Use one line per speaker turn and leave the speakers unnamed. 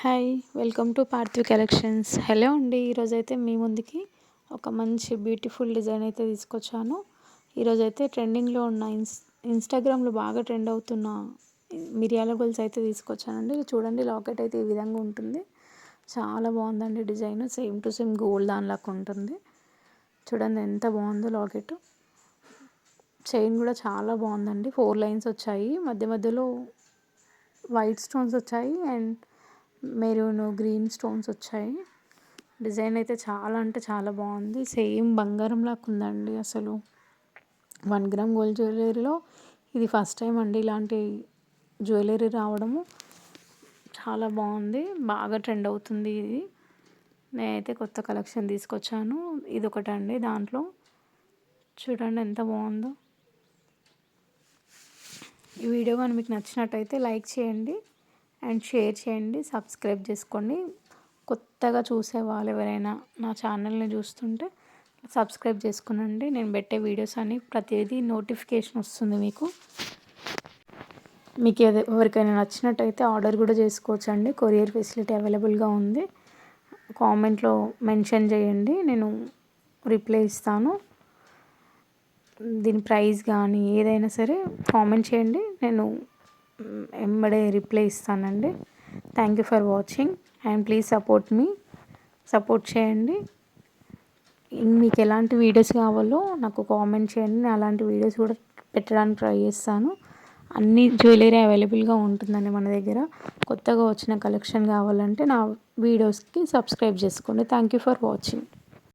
Hi! Welcome to Parthiv collections. Hello అండి. ఈరోజైతే మీ ముందుకి ఒక మంచి బ్యూటిఫుల్ డిజైన్ అయితే తీసుకొచ్చాను. ఈరోజైతే ట్రెండింగ్‌లో ఉన్న ఇన్‌స్టాగ్రామ్‌లో బాగా ట్రెండ్ అవుతున్న మిరియాల గొలుసు అయితే తీసుకొచ్చానండి. చూడండి, లాకెట్ అయితే ఈ విధంగా ఉంటుంది. చాలా బాగుందండి design. Same to same gold దానిలాగా ఉంటుంది. చూడండి ఎంత బాగుందో లాకెట్. చైన్ కూడా చాలా బాగుందండి. 4 లైన్స్ వచ్చాయి. మధ్య మధ్యలో వైట్ స్టోన్స్ వచ్చాయి అండ్ మెరూన్ గ్రీన్ స్టోన్స్ వచ్చాయి. డిజైన్ అయితే చాలా అంటే చాలా బాగుంది. సేమ్ బంగారం లాగా ఉందండి. అసలు 1 గ్రామ్ గోల్డ్ జ్యువెలరీలో ఇది ఫస్ట్ టైం అండి ఇలాంటి జ్యువెలరీ రావడము. చాలా బాగుంది. బాగా ట్రెండ్ అవుతుంది ఇది. నేనైతే కొత్త కలెక్షన్ తీసుకొచ్చాను. ఇది ఒకటండి దాంట్లో. చూడండి ఎంత బాగుందో. ఈ వీడియో కానీ మీకు నచ్చినట్టయితే లైక్ చేయండి అండ్ షేర్ చేయండి, సబ్స్క్రైబ్ చేసుకోండి. కొత్తగా చూసే వాళ్ళు ఎవరైనా నా ఛానల్ని చూస్తుంటే సబ్స్క్రైబ్ చేసుకునండి. నేను పెట్టే వీడియోస్ అన్ని ప్రతిదీ నోటిఫికేషన్ వస్తుంది మీకు. మీకు ఎవరికైనా నచ్చినట్టయితే ఆర్డర్ కూడా చేసుకోవచ్చండి. కొరియర్ ఫెసిలిటీ అవైలబుల్గా ఉంది. కామెంట్లో మెన్షన్ చేయండి, నేను రిప్లై ఇస్తాను. దీని ప్రైస్ కానీ ఏదైనా సరే కామెంట్ చేయండి, నేను ఎంబడే రిప్లై ఇస్తానండి. Thank you for watching and please support చేయండి. మీకు ఎలాంటి వీడియోస్ కావాలో నాకు కామెంట్ చేయండి. నేను అలాంటి వీడియోస్ కూడా పెట్టడానికి ట్రై చేస్తాను. అన్ని జ్యువెలరీ అవైలబుల్గా ఉంటుందండి మన దగ్గర. కొత్తగా వచ్చిన కలెక్షన్ కావాలంటే నా వీడియోస్కి సబ్స్క్రైబ్ చేసుకోండి. Thank you for watching.